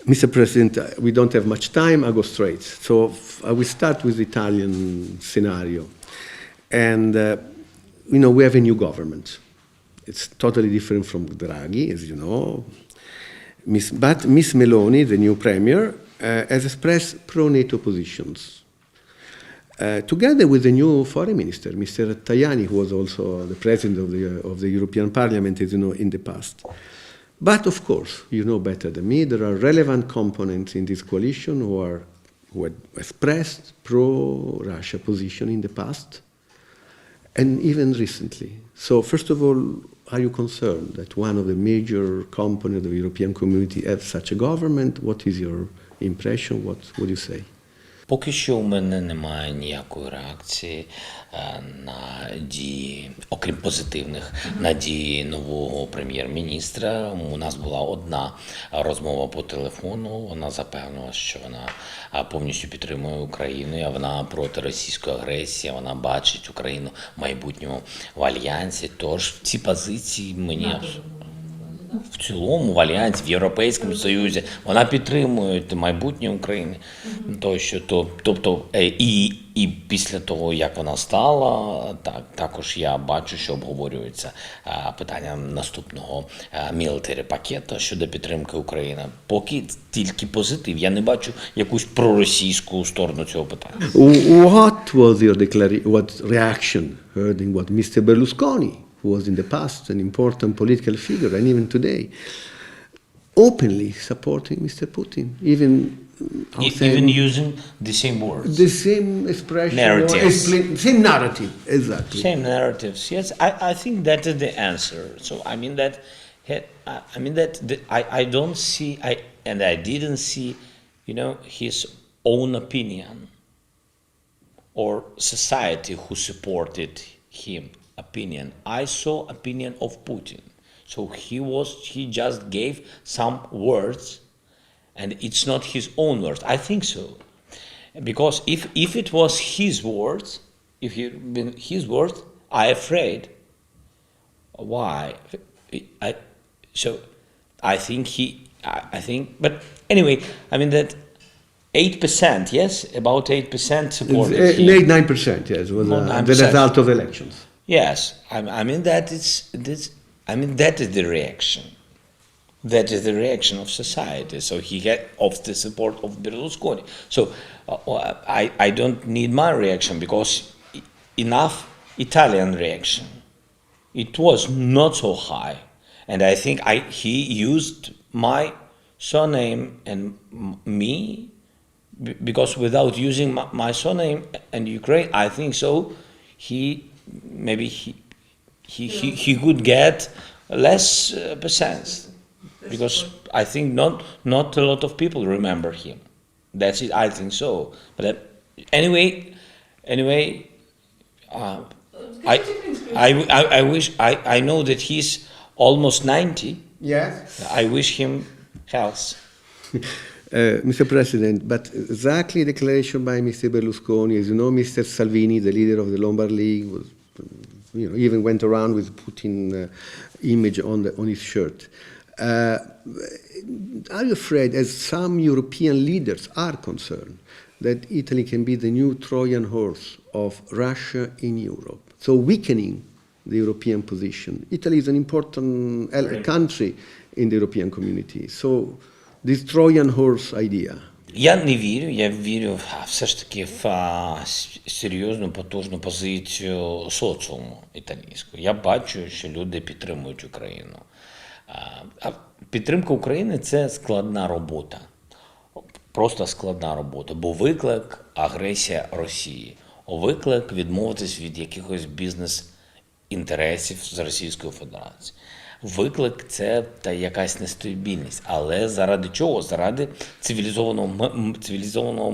Mr. President, we don't have much time, I'll go straight. So I will start with the Italian scenario. And, we have a new government. It's totally different from Draghi, as you know. But Miss Meloni, the new premier, has expressed pro-NATO positions. Together with the new foreign minister, Mr. Tajani, who was also the president of the European Parliament, as you know, in the past. But of course, you know better than me, there are relevant components in this coalition who had expressed pro-Russia position in the past, and even recently. So first of all, are you concerned that one of the major components of the European community has such a government? What is your impression? What would you say? Поки що у мене немає ніякої реакції на дії, окрім позитивних, на дії нового прем'єр-міністра. У нас була одна розмова по телефону, вона запевнила, що вона повністю підтримує Україну, а вона проти російської агресії, вона бачить Україну в майбутньому в альянсі. Тож ці позиції мені в цілому в альянсі, в Європейському Союзі, вона підтримує майбутнє України. Тобто, і після того, як вона стала, також я бачу, що обговорюється питання наступного military пакету щодо підтримки України. Поки тільки позитив. Я не бачу якусь проросійську сторону цього питання. What was your reaction hearing what Mr. Berlusconi, who was in the past an important political figure, and even today, openly supporting Mr. Putin, even using the same words, the same expression, narratives, same narrative, exactly. Same narratives. Yes, I think that is the answer. So I don't see, I didn't see, his own opinion or society who supported him. Opinion. I saw opinion of Putin. So he just gave some words, and it's not his own words. I think so, because if it was his words, I afraid. Why? But anyway, that 8%, yes, about 8% supported him. 9%, yes, was the result of elections. Yes, that is the reaction. That is the reaction of society. So he had of the support of Berlusconi. So I don't need my reaction because enough Italian reaction. It was not so high, and I think he used my surname and me because without using my surname and Ukraine, I think so. Maybe he could get less percent because I think not a lot of people remember him. That's it. I think so. But anyway, I wish I know that he's almost 90. Yes. I wish him health. Mr. President, but exactly declaration by Mr. Berlusconi, as you know, Mr. Salvini, the leader of the Lombard League, was, even went around with Putin image on his shirt. Are you afraid, as some European leaders are concerned, that Italy can be the new Trojan horse of Russia in Europe, so weakening the European position? Italy is an important country in the European community, so this Trojan horse idea. Я не вірю, я вірю все ж таки в серйозну, потужну позицію соціуму італійського. Я бачу, що люди підтримують Україну. А підтримка України – це складна робота. Просто складна робота. Бо виклик – агресія Росії. Виклик – відмовитись від якихось бізнес-інтересів з Російської Федерації. Виклик – це якась нестабільність. Але заради чого? Заради цивілізованого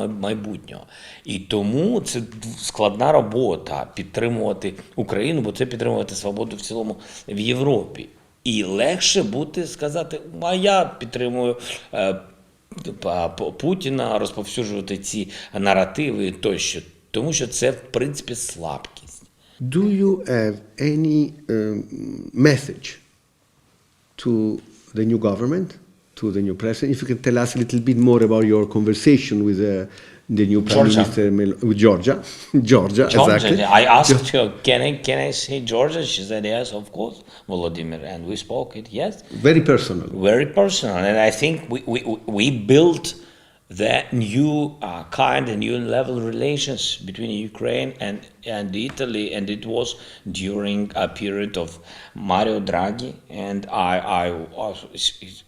майбутнього. І тому це складна робота підтримувати Україну, бо це підтримувати свободу в цілому в Європі. І легше бути сказати, а я підтримую Путіна, розповсюджувати ці наративи тощо. Тому що це, в принципі, слабкість. Do you have any message to the new government, to to the new president. If you can tell us a little bit more about your conversation with the new Prime Minister, with Georgia. Georgia, exactly. I asked her, can I say Georgia? She said, yes, of course, Volodymyr, and we spoke it, yes. Very personal. Very personal, and I think we built that new kind and new level relations between Ukraine and Italy, and it was during a period of Mario Draghi, and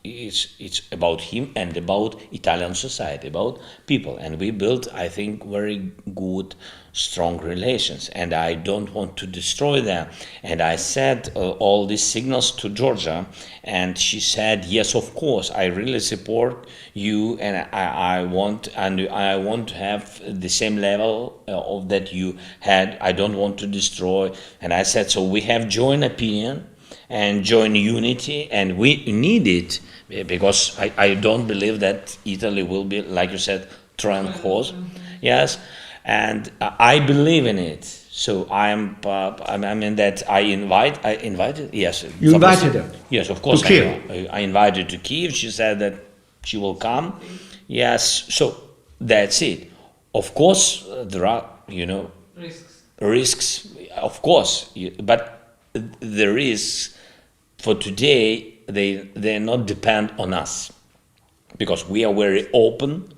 it's about him and about Italian society, about people, and we built, I think, very good, strong relations, and I don't want to destroy them. And I said all these signals to Georgia, and she said, yes, of course, I really support you, and I want to have the same level of that you had. I don't want to destroy. And I said, so we have joint opinion and joint unity, and we need it, because I don't believe that Italy will be, like you said, Trojan horse. Yes. And I believe in it. So I mean that I invited. Yes, you invited her. Yes, of course. To Kyiv. I invited to Kyiv. She said that she will come. Yes. So that's it. Of course, there are risks. Of course, but the risks for today they not depend on us, because we are very open,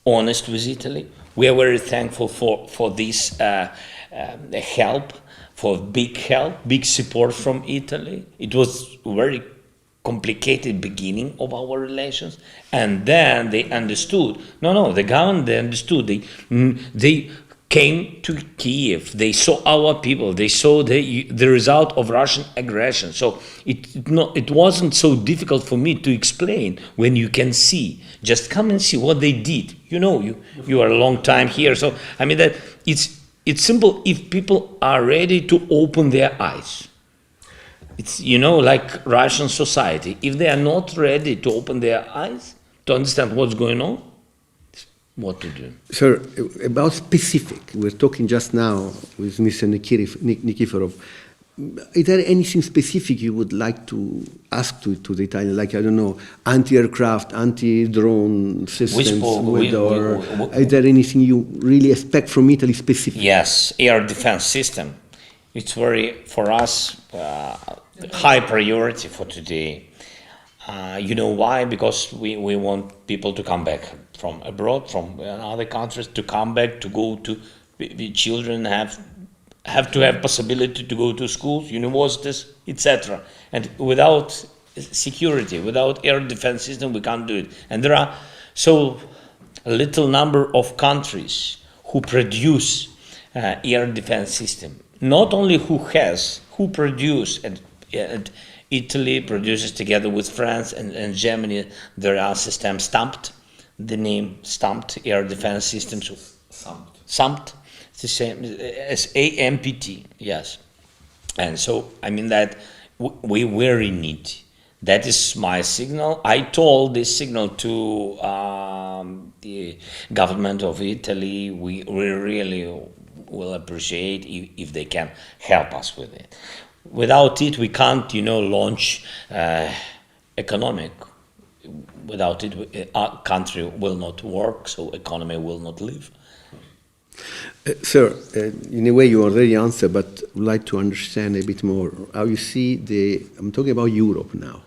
honest with Italy. We are very thankful for this help, for big support from Italy. It was a very complicated beginning of our relations, and then they understood. No, the government, they understood. They came to Kyiv. They saw our people. They saw the result of Russian aggression. So it wasn't so difficult for me to explain. When you can see, just come and see what they did. You are a long time here. So I mean that it's simple if people are ready to open their eyes. It's like Russian society. If they are not ready to open their eyes to understand what's going on, what to do. Sir, about specific, we're talking just now with Mr. Nikiforov. Is there anything specific you would like to ask to the Italian, like, I don't know, anti-aircraft, anti-drone systems? Is there anything you really expect from Italy specific? Yes, air defense system. It's for us, high priority for today. You know why? Because we want people to come back from abroad, from other countries, to come back, to go to, the children have to have possibility to go to schools, universities, etc. And without security, without air defense system, we can't do it. And there are so little number of countries who produce air defense system. Not only who produce, and Italy produces together with France and Germany. There are systems stamped. The name stamped air defense systems. Stamped. It's the same as AMPT. Yes. And so I mean that we very need. That is my signal. I told this signal to the government of Italy. We really will appreciate if they can help us with it. Without it, we can't, launch economic. Without it, our country will not work, so economy will not live. Sir, in a way you already answered, but I'd like to understand a bit more how you see I'm talking about Europe now.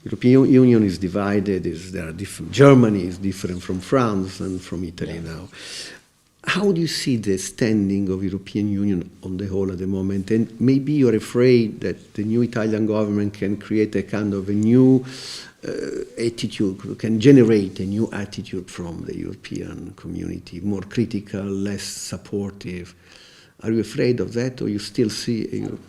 European Union is divided, there are different, Germany is different from France and from Italy now. How do you see the standing of European Union on the whole at the moment? And maybe you're afraid that the new Italian government can create a kind of a new attitude, can generate a new attitude from the European community, more critical, less supportive. Are you afraid of that, or you still see Europe?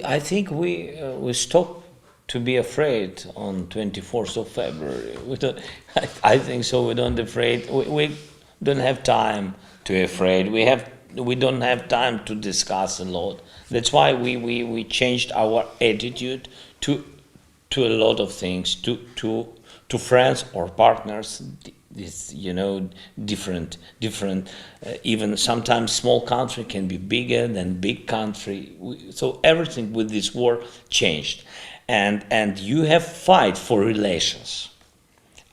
I think we stopped to be afraid on 24th of February. I think so. We don't afraid. We don't have time to be afraid. We don't have time to discuss a lot. That's why we changed our attitude to a lot of things, to friends or partners. This, different. Even sometimes small country can be bigger than big country. So everything with this war changed, and you have fight for relations.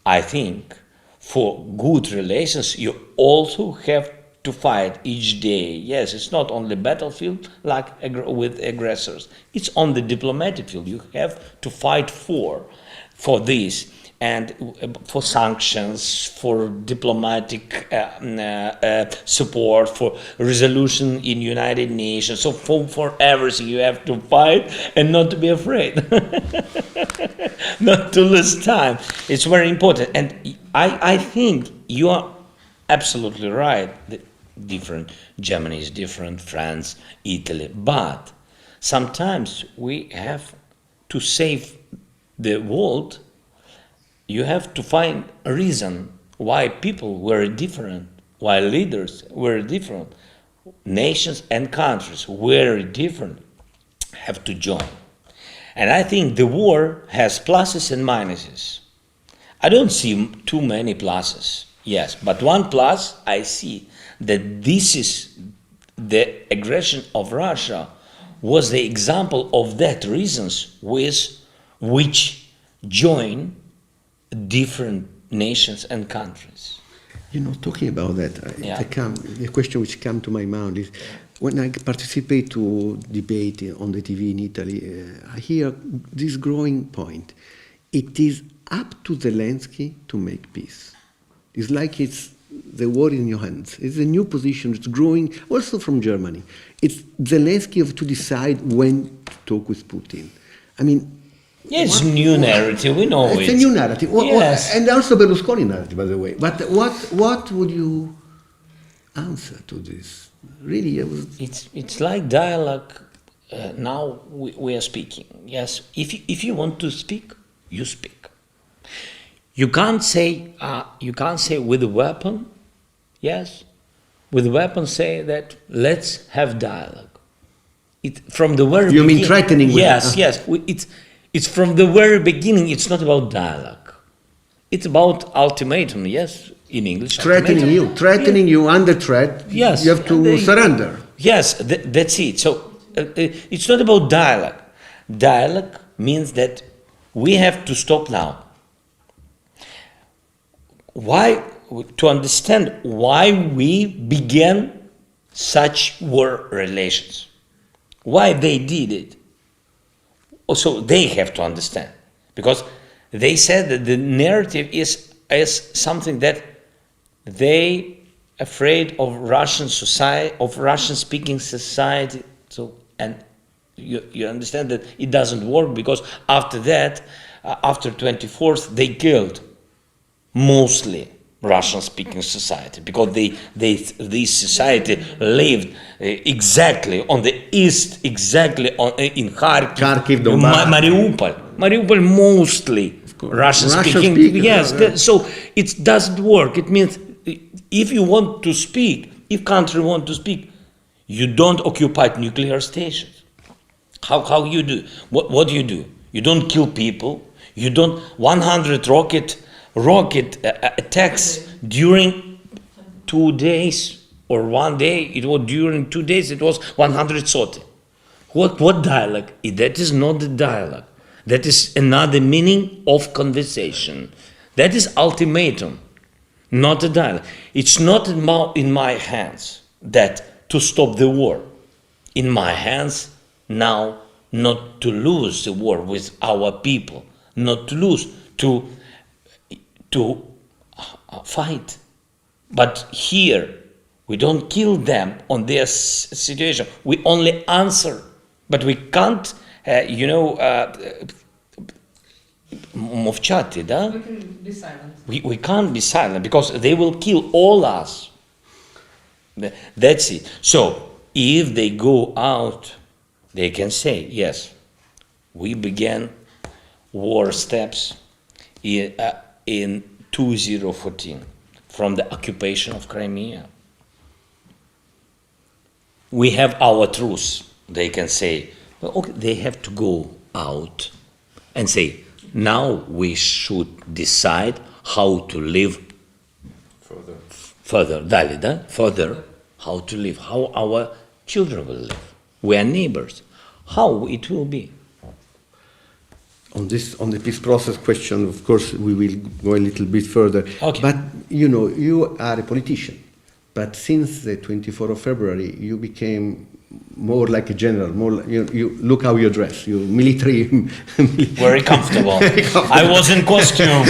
I think for good relations, you also have to fight each day. Yes, it's not on the battlefield like with aggressors. It's on the diplomatic field. You have to fight for this, and for sanctions, for diplomatic support, for resolution in United Nations. So for everything you have to fight and not to be afraid, not to lose time. It's very important. And I think you are absolutely right. Germany is different, France, Italy. But sometimes we have to save the world. You have to find a reason why people were different, why leaders were different, nations and countries were different, have to join. And I think the war has pluses and minuses. I don't see too many pluses, yes, but one plus I see, that this is the aggression of Russia was the example of that reasons with which join different nations and countries. You know, talking about that, the question which came to my mind is, when I participate to debate on the TV in Italy, I hear this growing point. It is up to Zelensky to make peace. It's like it's the war in your hands. It's a new position. It's growing also from Germany. It's Zelensky to decide when to talk with Putin. I mean, it's a new narrative. We know it's a new narrative. Yes. And also Berlusconi narrative, by the way. But what would you answer to this? Really, it's like dialogue. Now we are speaking. Yes, if you want to speak, you speak. You can't say with a weapon. Yes, with a weapon say that let's have dialogue. From the very you mean threatening? Yes, yes. It's from the very beginning. It's not about dialogue. It's about ultimatum. Yes, in English. Threatening you under threat. Yes, you have to surrender. Yes, that's it. So it's not about dialogue. Dialogue means that we have to stop now. Why? To understand why we began such war relations, why they did it. Also, they have to understand, because they said that the narrative is something that they afraid of Russian society, of Russian-speaking society. So, and you understand that it doesn't work, because after that, after 24th, they killed mostly Russian-speaking society, because this society lived exactly on the east, exactly in Kharkiv, Mariupol mostly Russian-speaking. Yes, so it doesn't work. It means if you want to speak, if country want to speak, you don't occupy nuclear stations. How you do? What do? You don't kill people. You don't 100 rocket attacks during 2 days or 1 day. It was during 2 days. It was 130. What dialogue? That is not the dialogue. That is another meaning of conversation. That is ultimatum, not a dialogue. It's not in my hands that to stop the war. In my hands now, not to lose the war with our people, not to lose, to fight. But here, we don't kill them on their situation. We only answer, but we can't, мовчати, да? We can be silent. We can't be silent, because they will kill all us. That's it. So, if they go out, they can say, yes, we began war steps in 2014 from the occupation of Crimea. We have our truth. They can say, well, okay, they have to go out and say, now we should decide how to live further, further, how to live, how our children will live. We are neighbors. How it will be? On the peace process question, of course, we will go a little bit further. Okay. But you are a politician. But since the 24th of February, you became more like a general. You look how you dress. You military. Very comfortable. I was in costume.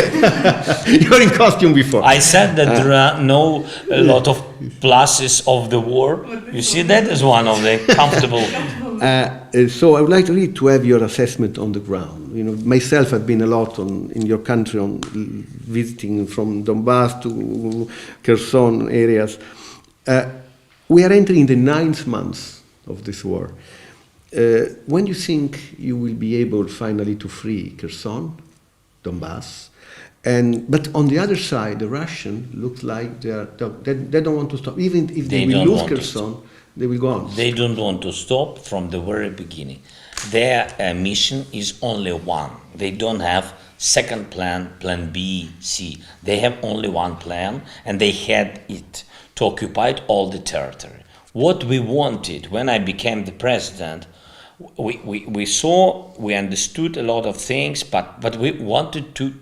You were in costume before. I said that there are a lot of pluses of the war. You see, that is one of the comfortable. So I would like really to have your assessment on the ground. Myself, I've been a lot in your country on visiting from Donbass to Kherson areas. We are entering the 9th month of this war. When you think you will be able finally to free Kherson, Donbass, but on the other side, the Russian looks like they don't want to stop. Even if they will lose Kherson, they will go on. They don't want to stop from the very beginning. Their mission is only one. They don't have second plan, plan B, C. They have only one plan, and they had it to occupy all the territory. What we wanted when I became the president, we understood a lot of things, but we wanted to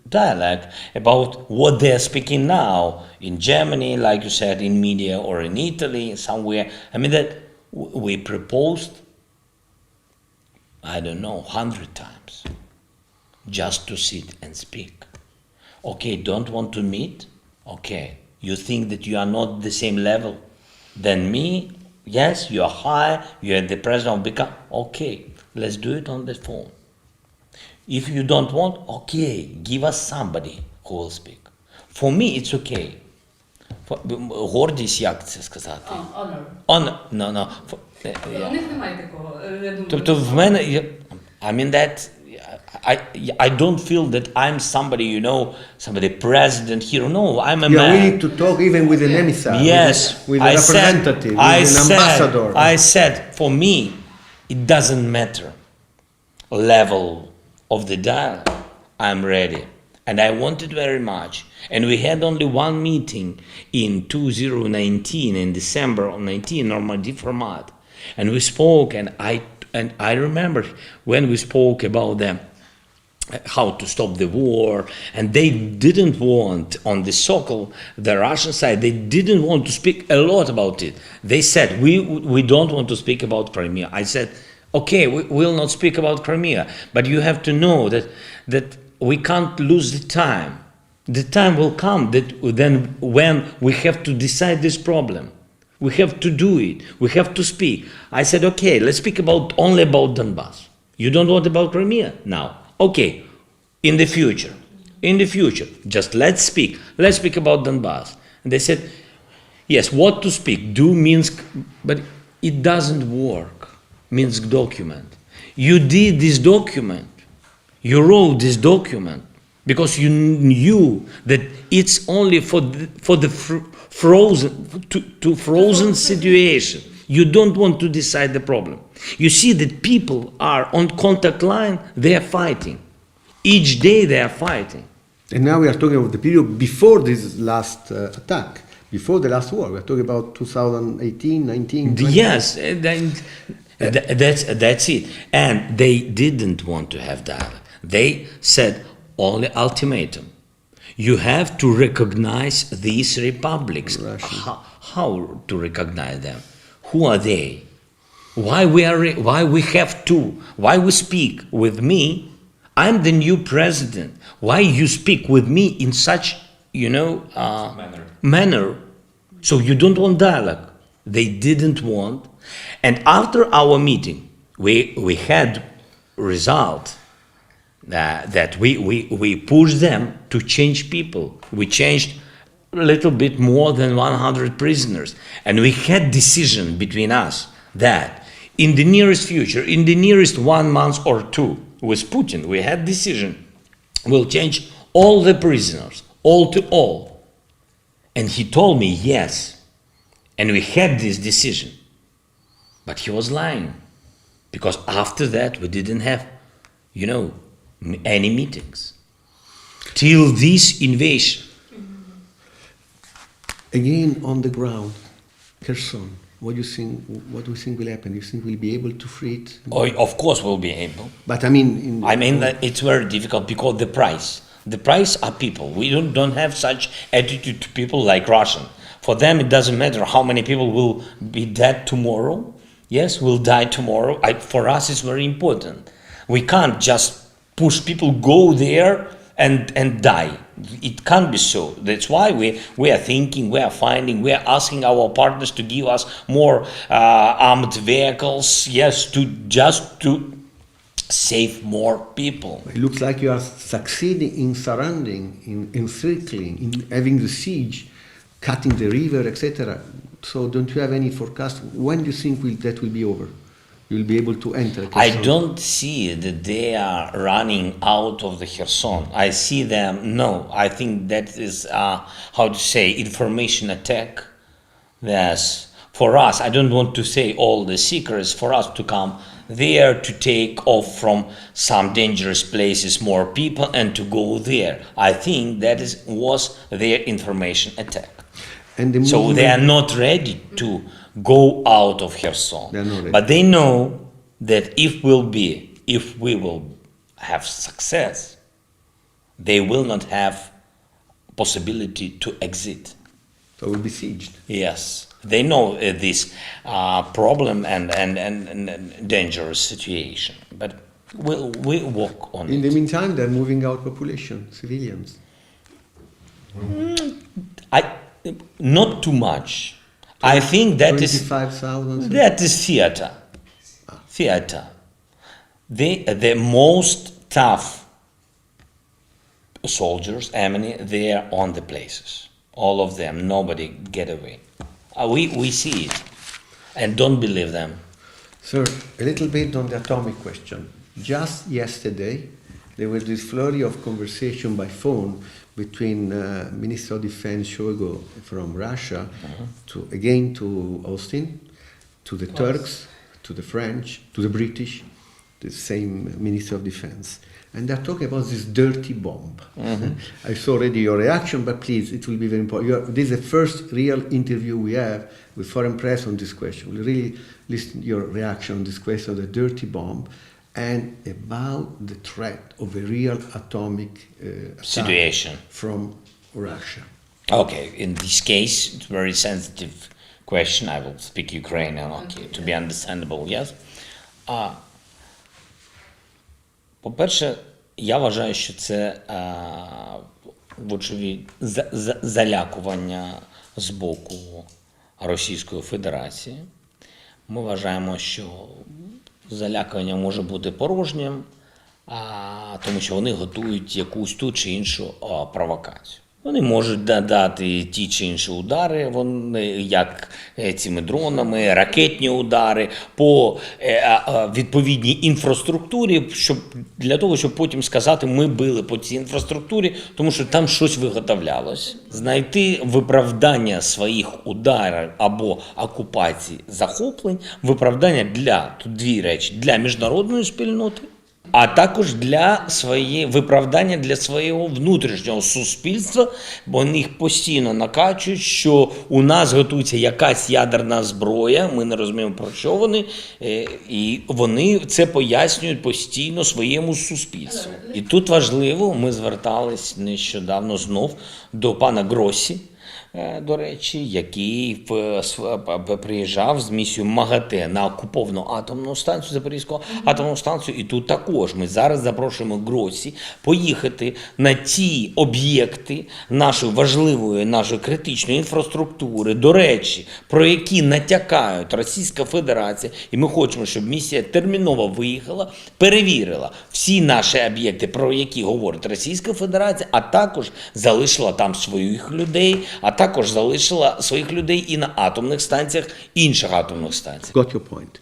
dialogue about what they are speaking now in Germany, like you said, in media, or in Italy, somewhere. I mean, that we proposed, I don't know, 100 times, just to sit and speak. Okay, don't want to meet? Okay, you think that you are not the same level than me? Yes, you are high, you are the president of the. Okay, let's do it on the phone. If you don't want, okay, give us somebody who will speak. For me, it's okay. Гордість, як це сказати? Honor. No. У них немає такого, я думаю. Тобто в мене, I mean that, I don't feel that I'm somebody, somebody president here. No, I'm a man. We need to talk even with an emissary, Yes, with a representative, with an ambassador. I said, for me, it doesn't matter level of the dialogue. I'm ready. And I wanted very much. And we had only one meeting in 2019, in December of 19, Normandy format. And we spoke, and I remember when we spoke about how to stop the war, and they didn't want, on the so-called, the Russian side, they didn't want to speak a lot about it. They said, we don't want to speak about Crimea. I said, okay, we will not speak about Crimea, but you have to know that we can't lose the time. The time will come then when we have to decide this problem. We have to do it. We have to speak. I said, okay, let's speak only about Donbass. You don't want about Crimea now? Okay, in the future, just let's speak. Let's speak about Donbass. And they said, yes, what to speak? Do Minsk, but it doesn't work. Minsk document. You did this document. You wrote this document because you knew that it's only for the frozen situation. You don't want to decide the problem. You see that people are on contact line, they are fighting. Each day they are fighting. And now we are talking about the period before this last attack, before the last war. We are talking about 2018, 19, 20. Yes, that's it. And they didn't want to have dialogue. They said only ultimatum. You have to recognize these republics. How to recognize them? Who are they? Why we have to? Why we speak with me? I'm the new president. Why you speak with me in such, manner? So you don't want dialogue. They didn't want. And after our meeting, we had result that we pushed them to change people. We changed a little bit more than 100 prisoners. And we had decision between us that in the nearest future, in the nearest 1 month or two, with Putin, we had decision, we'll change all the prisoners, all to all. And he told me yes. And we had this decision. But he was lying. Because after that, we didn't have, any meetings. Till this invasion. Again, on the ground, Kherson. What do you think will happen? You think we'll be able to free it? Oh, of course we'll be able. But I mean, That it's very difficult because the price are people. We don't have such attitude to people like Russian. For them, it doesn't matter how many people will be dead tomorrow. Yes, will die tomorrow. For us, it's very important. We can't just push people go there and die. It can't be so. That's why we are thinking, we are finding, we are asking our partners to give us more armed vehicles. Yes, to save more people. It looks like you are succeeding in surrounding, in encircling, in having the siege, cutting the river, etc. So don't you have any forecast? When do you think that will be over? You'll be able to enter Kherson? I don't see that they are running out of the Kherson. I see them, no. I think that is, information attack. Yes. For us, I don't want to say all the secrets, for us to come there to take off from some dangerous places, more people, and to go there. I think that was their information attack. So they are not ready to go out of Kherson. But they know that if we will have success, they will not have possibility to exit. So we'll be sieged. Yes, they know this problem and dangerous situation. But we work on it. In the meantime, they're moving out population, civilians. Not too much. I think that 25,000. That is theater. Theater. The most tough soldiers, they are on the places. All of them. Nobody get away. We see it, and don't believe them. Sir, a little bit on the atomic question. Just yesterday, there was this flurry of conversation by phone between Minister of Defense Shoigu from Russia to Austin, to the Turks, to the French, to the British, the same Minister of Defense. And they're talking about this dirty bomb. I saw already your reaction, but please, it will be very important. This is the first real interview we have with foreign press on this question. We'll really listen to your reaction on this question of the dirty bomb and about the threat of a real atomic situation from Russia. Okay, in this case, it's a very sensitive question. I will speak Ukrainian, to be understandable, yes? По-перше, я вважаю, що це вочевидь залякування з боку Російської Федерації. Ми вважаємо, що залякування може бути порожнім, тому що вони готують якусь ту чи іншу провокацію. Вони можуть дати ті чи інші удари, як цими дронами, ракетні удари по відповідній інфраструктурі, для того, щоб потім сказати, ми били по цій інфраструктурі, тому що там щось виготовлялось. Знайти виправдання своїх ударів або окупації, захоплень, виправдання тут дві речі, для міжнародної спільноти, а також виправдання для свого внутрішнього суспільства, бо вони їх постійно накачують, що у нас готується якась ядерна зброя, ми не розуміємо, про що вони, і вони це пояснюють постійно своєму суспільству. І тут важливо, ми звертались нещодавно знов до пана Гроссі, до речі, який приїжджав з місією МАГАТЕ на окуповану атомну станцію, Запорізьку атомну станцію, і тут також ми зараз запрошуємо Гроссі поїхати на ті об'єкти нашої важливої, нашої критичної інфраструктури, до речі, про які натякають Російська Федерація, і ми хочемо, щоб місія терміново виїхала, перевірила всі наші об'єкти, про які говорить Російська Федерація, а також залишила там своїх людей, а також залишила своїх людей і на атомних станціях, інших атомних станціях. Got your point.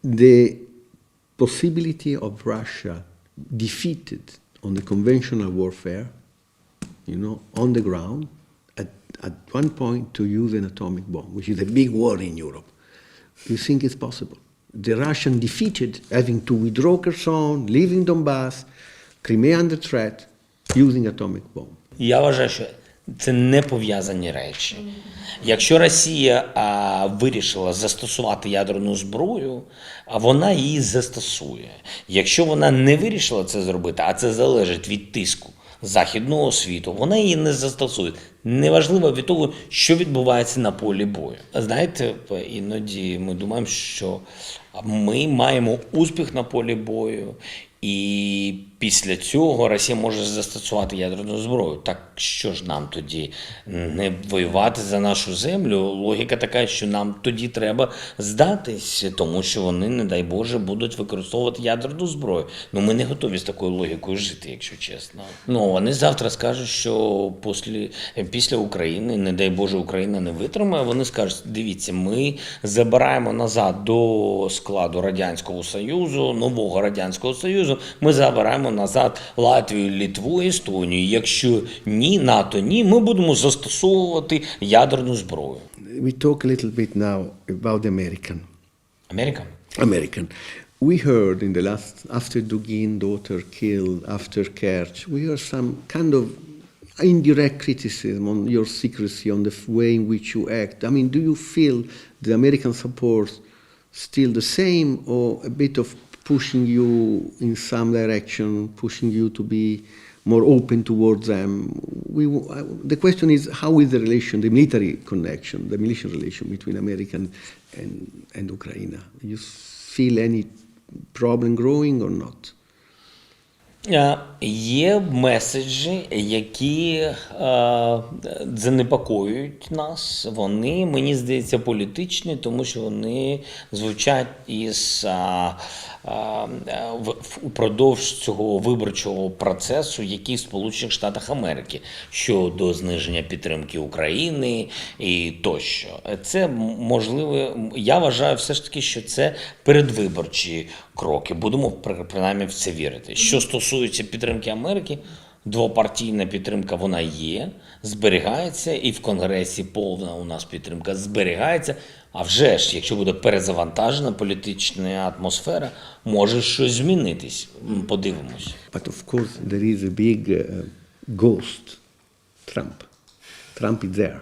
The possibility of Russia defeated on the conventional warfare, on the ground, at one point to use an atomic bomb, which is a big war in Europe. Do you think it's possible? The Russian defeated, having to withdraw Kherson, leaving Donbass, Crimea under threat, using atomic bomb. Я вважаю, що це не пов'язані речі. Якщо Росія вирішила застосувати ядерну зброю, вона її застосує. Якщо вона не вирішила це зробити, а це залежить від тиску західного світу, вона її не застосує. Неважливо від того, що відбувається на полі бою. Знаєте, іноді ми думаємо, що ми маємо успіх на полі бою, і після цього Росія може застосувати ядерну зброю. Так що ж нам тоді не воювати за нашу землю? Логіка така, що нам тоді треба здатись, тому що вони, не дай Боже, будуть використовувати ядерну зброю. Ну, ми не готові з такою логікою жити, якщо чесно. Ну, вони завтра скажуть, що після України, не дай Боже, Україна не витримає, вони скажуть, дивіться, ми забираємо назад до складу Радянського Союзу, нового Радянського Союзу, ми забираємо назад Латвію, Литву, Естонію. Якщо ні, НАТО ні, ми будемо застосовувати ядерну зброю. We talk a little bit now about American. Америка? We heard in the last, after Dugin daughter killed, after Kerch, we heard some kind of indirect criticism on your secrecy, on the way in which you act. I mean, do you feel the American support still the same, or a bit of pushing you in some direction, pushing you to be more open towards them? The question is, how is the relation, the military connection, the military relation between America and Ukraine? Do you feel any problem growing or not? Є меседжі, які занепокоюють нас. Вони, мені здається, політичні, тому що вони звучать упродовж цього виборчого процесу, який в Сполучених Штатах Америки, щодо зниження підтримки України і тощо. Це можливо, я вважаю все ж таки, що це передвиборчі кроки. Будемо принаймні в це вірити. Що стосується підтримки Америки, двопартійна підтримка вона є, зберігається, і в Конгресі повна у нас підтримка зберігається. А вже ж, якщо буде перезавантажена політична атмосфера, може щось змінитись. Подивимось. But of course there is a big ghost, Trump. Trump is there.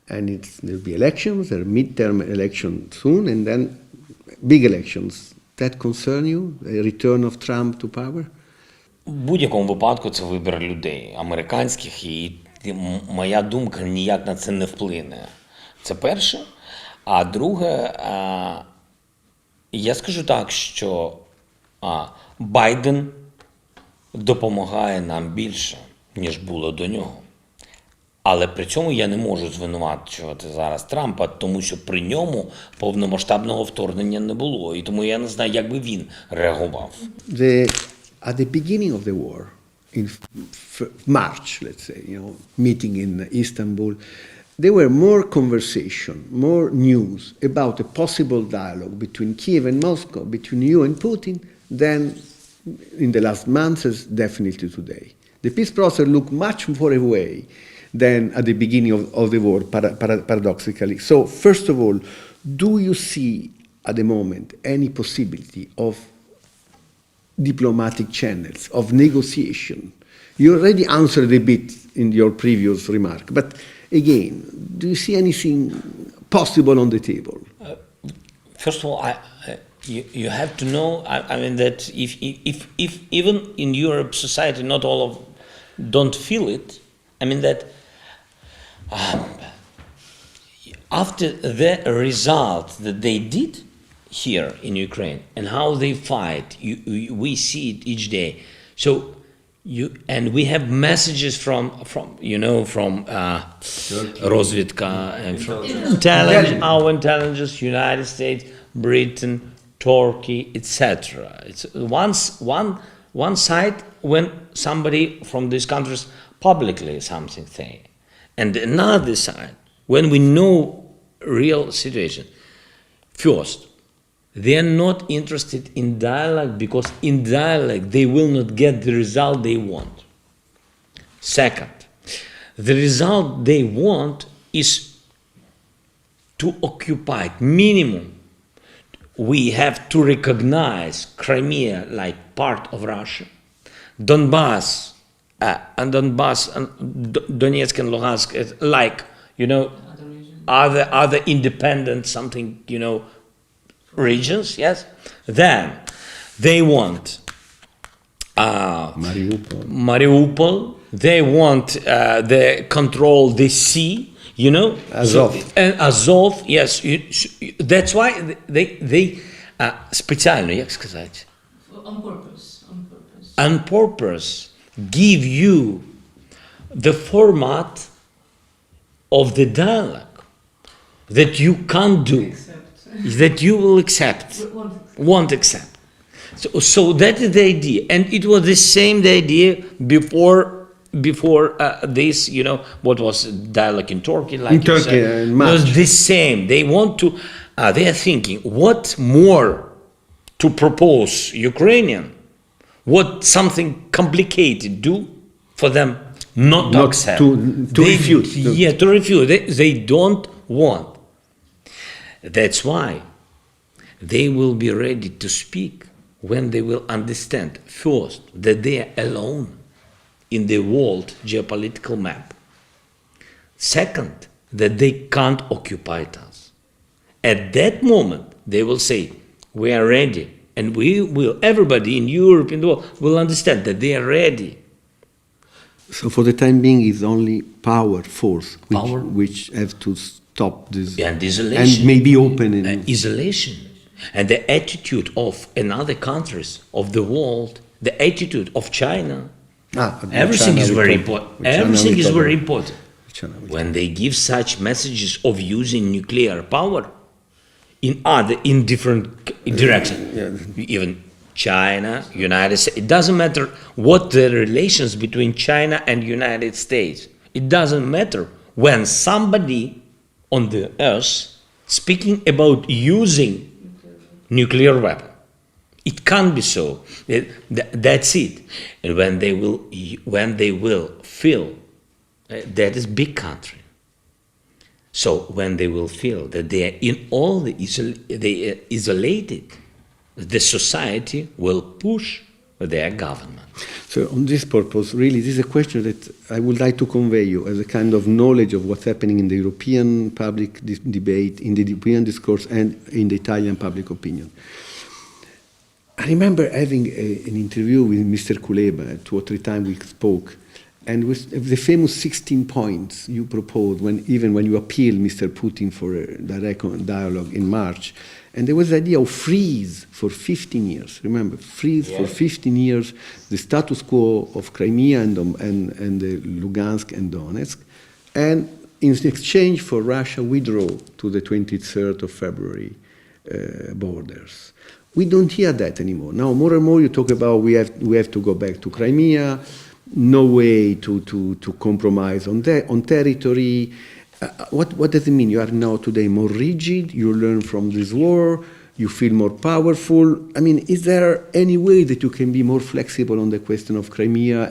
And there'll be elections, there are midterm elections soon, and then big elections. That concern you, the return of Trump to power? В будь-якому випадку це вибір людей, американських, і моя думка ніяк на це не вплине. Це перше. А друге, я скажу так, що Байден допомагає нам більше, ніж було до нього. Але при цьому я не можу звинувачувати зараз Трампа, тому що при ньому повномасштабного вторгнення не було. І тому я не знаю, як би він реагував. At the beginning of the war, in March, let's say, meeting in Istanbul, there were more conversation, more news about a possible dialogue between Kiev and Moscow, between you and Putin, than in the last months, definitely today. The peace process looked much far away than at the beginning of the war, paradoxically. So, first of all, do you see at the moment any possibility of diplomatic channels, of negotiation? You already answered a bit in your previous remark, but again, do you see anything possible on the table? First of all, you have to know, I mean, that if even in Europe society, not all of don't feel it, I mean that after the result that they did here in Ukraine and how they fight, we see it each day. So and we have messages from розвідка and from our intelligence, United States, Britain, Turkey, etc. It's one side when somebody from these countries publicly something saying, and another side when we know real situation. First, they are not interested in dialogue because in dialogue they will not get the result they want. Second, the result they want is to occupy minimum. We have to recognize Crimea like part of Russia, Donbass and Donbass and Donetsk and Luhansk, like, Other region. other independent something, regions, yes? Then they want Mariupol, they want they control the sea, Azov. And Azov, yes, that's why they специально, як сказать, On purpose. on purpose give you the format of the dialogue that you can't do, Except. that you will accept, won't accept. So that is the idea, and it was the same idea before this, what was dialogue in Turkey, like In Turkey, in March. it was the same. They want to, they are thinking, what more to propose Ukrainian, what something complicated do for them not to accept, to refuse. Yeah, to refuse. They don't want. That's why they will be ready to speak when they will understand, first, that they are alone in the world geopolitical map. Second, that they can't occupy us. At that moment, they will say, we are ready. And everybody in Europe, in the world, will understand that they are ready. So for the time being, it's only force, Power. which have to stop this And isolation. and maybe open it. Isolation. And the attitude of another countries of the world, the attitude of China, everything is very important. Everything is very important. When they give such messages of using nuclear power in different directions, even China, United States, it doesn't matter what the relations between China and United States. It doesn't matter when somebody on the earth speaking about using nuclear weapon. It can't be so. That's it. And when they will feel that is big country. So when they will feel that they are in all they are isolated, the society will push their government. So on this purpose, really, this is a question that I would like to convey you as a kind of knowledge of what's happening in the European public debate, in the European discourse, and in the Italian public opinion. I remember having an interview with Mr. Kuleba, 2 or 3 times we spoke, and with the famous 16 points you proposed even when you appealed Mr. Putin for a direct dialogue in March. And there was the idea of freeze for 15 years. Remember, freeze for 15 years the status quo of Crimea and the Lugansk and Donetsk, and in exchange for Russia withdraw to the 23rd of February borders. We don't hear that anymore. Now, more and more you talk about we have to go back to Crimea, no way to compromise on territory. What does it mean? You are now today more rigid, you learn from this war, you feel more powerful. I mean, is there any way that you can be more flexible on the question of Crimea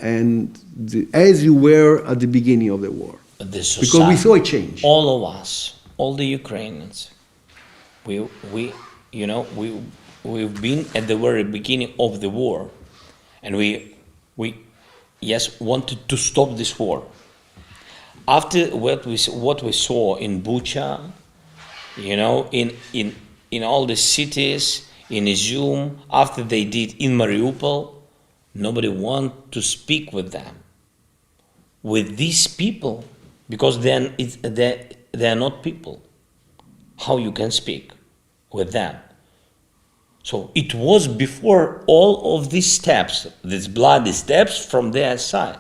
as you were at the beginning of the war? Because we saw a change. All of us, all the Ukrainians, we've been at the very beginning of the war, and we wanted to stop this war. After what we saw in Bucha, in all the cities, in Izum, after they did in Mariupol, nobody want to speak with them. With these people, because then they are not people. How you can speak with them? So it was before all of these steps, these bloody steps from their side.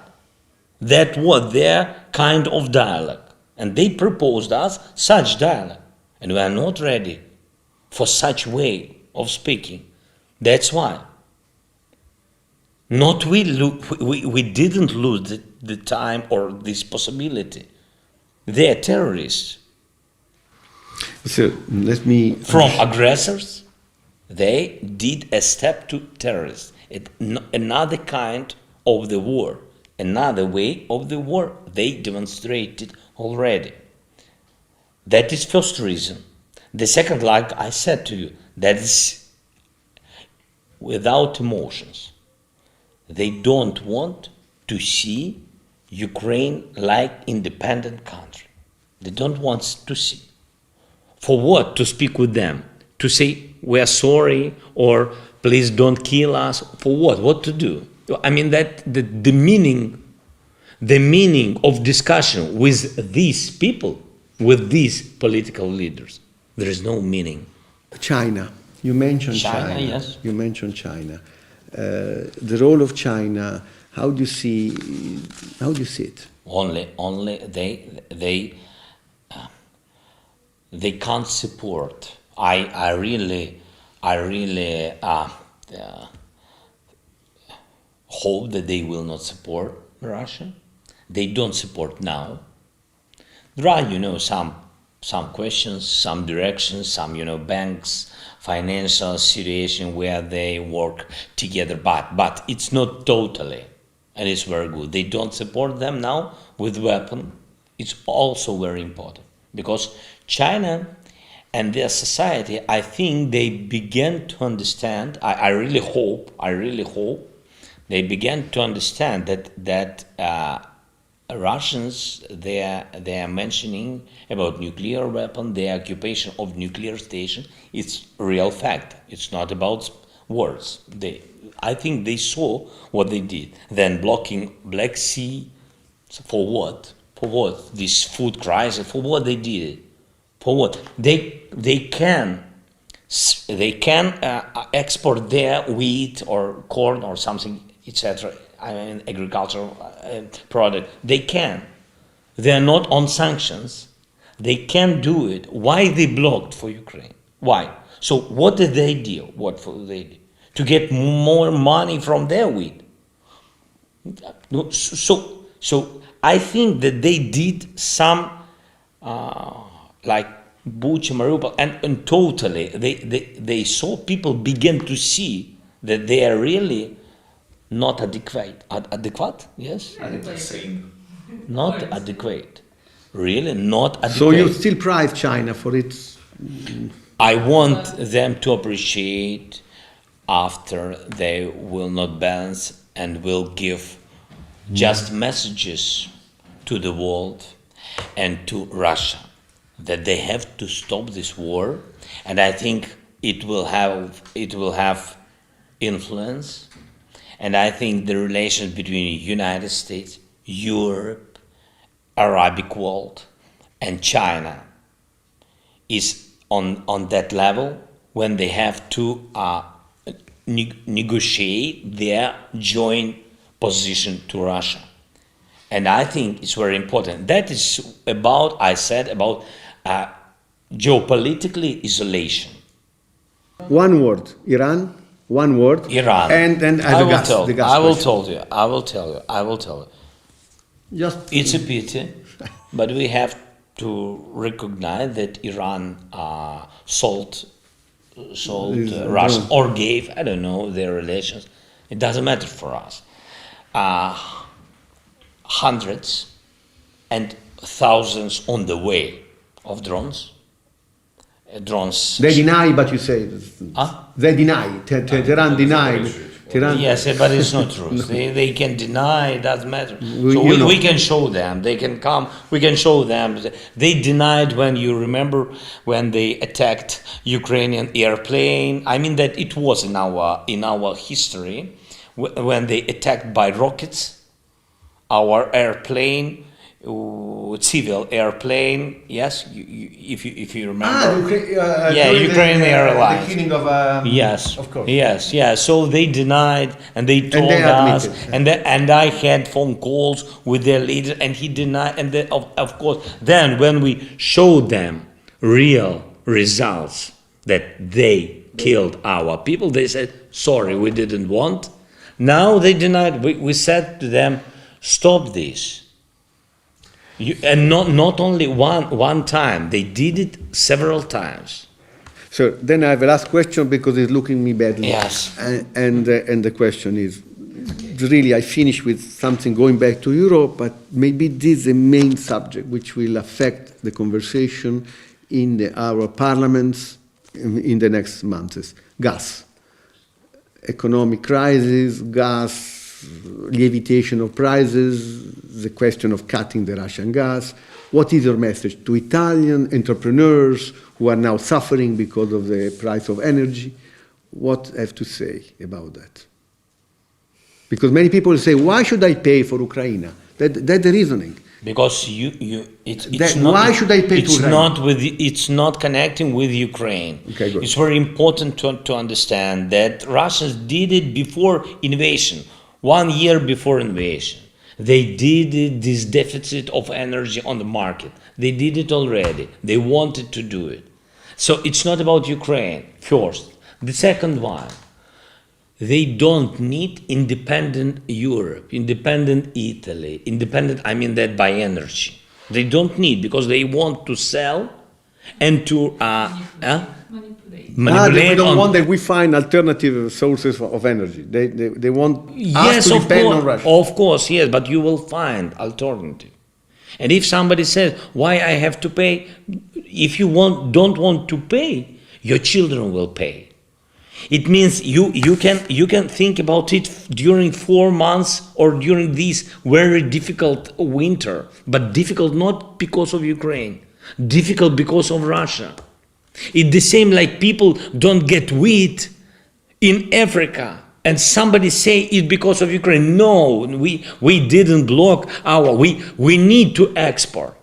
That was their kind of dialogue. And they proposed us such dialogue. And we are not ready for such way of speaking. That's why. Not we didn't lose the time or this possibility. They are terrorists. So let me... From aggressors, they did a step to terrorists. Another kind of the war. Another way of the war they demonstrated already. That is first reason. The second, like I said to you, that is without emotions. They don't want to see Ukraine like independent country. They don't want to see. For what? To speak with them, to say we are sorry or please don't kill us. For what? What to do? I mean that the meaning of discussion with these people, with these political leaders, there is no meaning. China. You mentioned China, yes. You mentioned China. The role of China. How do you see it? Only they can't support. I really hope that they will not support Russia. They don't support now. There are, some questions, some directions, some, banks, financial situation where they work together, but it's not totally, and it's very good. They don't support them now with weapon. It's also very important because China and their society, I think they began to understand. I really hope they began to understand that Russians they are mentioning about nuclear weapon, the occupation of nuclear station. It's real fact. It's not about words. I think they saw what they did. Then blocking Black Sea, for what? For what? This food crisis. For what they did it? For what? They can export their wheat or corn or something, etc. I mean, agricultural product. They can. They are not on sanctions. They can do it. Why they blocked for Ukraine? Why? So what did they do? To get more money from their wheat. So I think that they did some like Bucha, Mariupol, and totally they saw people begin to see that they are really not adequate. Adequate? Yes? Not adequate. Really not adequate. So you still praise China for its... I want them to appreciate after they will not balance and will give just messages to the world and to Russia that they have to stop this war, and I think it will have influence, and I think the relations between United States, Europe, Arabic world, and China is on that level when they have to negotiate their joint position to Russia. And I think it's very important. That is about, I said, about geopolitically isolation. One word, Iran. One word. Iran. And the gas question. I will tell you. It's a pity, but we have to recognize that Iran sold Russia or gave, I don't know, their relations. It doesn't matter for us. Hundreds and thousands on the way of drones. They deny, but you say they deny. Tehran denied. Yes, but it's not true. They can deny. It doesn't matter. We can show them. They can come. We can show them. They denied when you remember when they attacked Ukrainian airplane. I mean that it was in our history when they attacked by rockets our airplane. Civil airplane, yes, if you remember. Ukrainian Airlines. The beginning of yes, of course. Yes. So they denied, and they told us, and I had phone calls with their leader, and he denied, and of course, then when we showed them real results that they killed our people, they said, sorry, we didn't want. Now they denied. We said to them, stop this. And not only one time, they did it several times. So then I have a last question because it's looking me badly. Yes. And the question is, really I finish with something going back to Europe, but maybe this is the main subject which will affect the conversation in our parliaments in the next months. Gas. Economic crisis, gas levitation of prices, the question of cutting the Russian gas. What is your message to Italian entrepreneurs who are now suffering because of the price of energy? What have to say about that? Because many people say, why should I pay for Ukraine? That's the reasoning. Because it's not. Why should I pay to It's Ukraine? not with. It's not connecting with Ukraine. Okay, good. It's very important to understand that Russians did it before invasion, 1 year before invasion. They did it, this deficit of energy on the market. They did it already. They wanted to do it. So it's not about Ukraine. First, the second one. They don't need independent Europe, independent Italy, independent, I mean that by energy. They don't need, because they want to sell and to manipulate. They don't on- want that we find alternative sources of energy. They want us Yes, to of depend course, on Russia. of course, yes, but you will find alternative. And if somebody says, why I have to pay, if you don't want to pay, your children will pay. It means you can think about it during 4 months or during this very difficult winter, but difficult not because of Ukraine, difficult because of Russia. It's the same like people don't get wheat in Africa and somebody say it's because of Ukraine. No, we didn't block we need to export.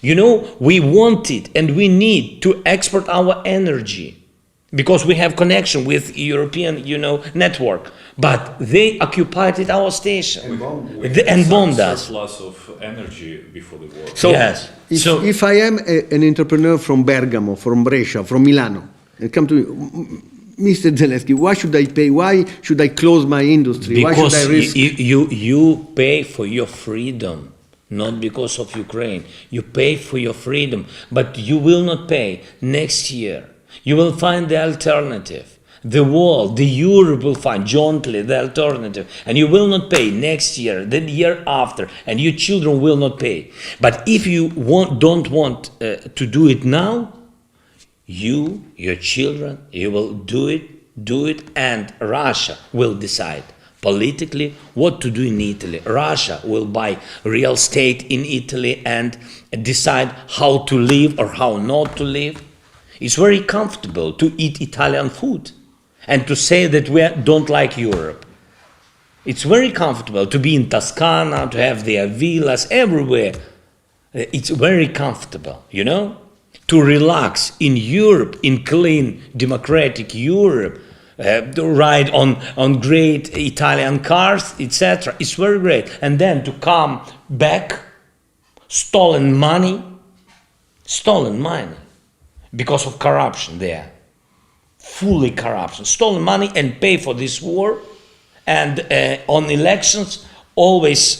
You know, we want it and we need to export our energy. Because we have connection with European, network, but they occupied our station and bombed us. Surplus of energy before the war. So, Yes. if I am an entrepreneur from Bergamo, from Brescia, from Milano, and come to me, Mr. Zelensky, why should I pay? Why should I close my industry? Why should I Because risk? you pay for your freedom, not because of Ukraine. You pay for your freedom, but you will not pay next year. You will find the alternative. The world, the Europe will find jointly the alternative. And you will not pay next year, the year after, and your children will not pay. But if you don't want to do it now, your children, you will do it, and Russia will decide politically what to do in Italy. Russia will buy real estate in Italy and decide how to live or how not to live. It's very comfortable to eat Italian food and to say that we don't like Europe. It's very comfortable to be in Toscana, to have their villas everywhere. It's very comfortable, to relax in Europe, in clean, democratic Europe, to ride on great Italian cars, etc. It's very great. And then to come back, stolen money, because of corruption there, fully corruption, stolen money and pay for this war, and on elections always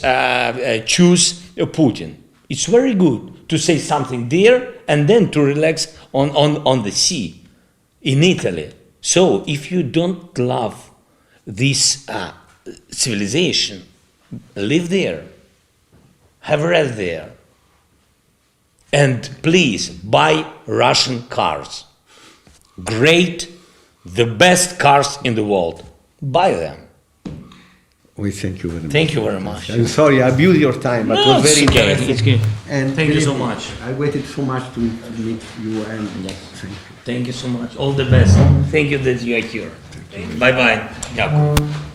choose Putin. It's very good to say something there and then to relax on the sea in Italy. So if you don't love this civilization, live there, have rest there. And please buy Russian cars. Great, the best cars in the world. Buy them. We thank you very much. Thank you very much. I'm sorry, I abused your time, but it was very interesting. It's good. And Thank you believe so me, much. I waited so much to meet you, and thank you. Thank you so much. All the best. Thank you that you are here. Bye bye. Дякую.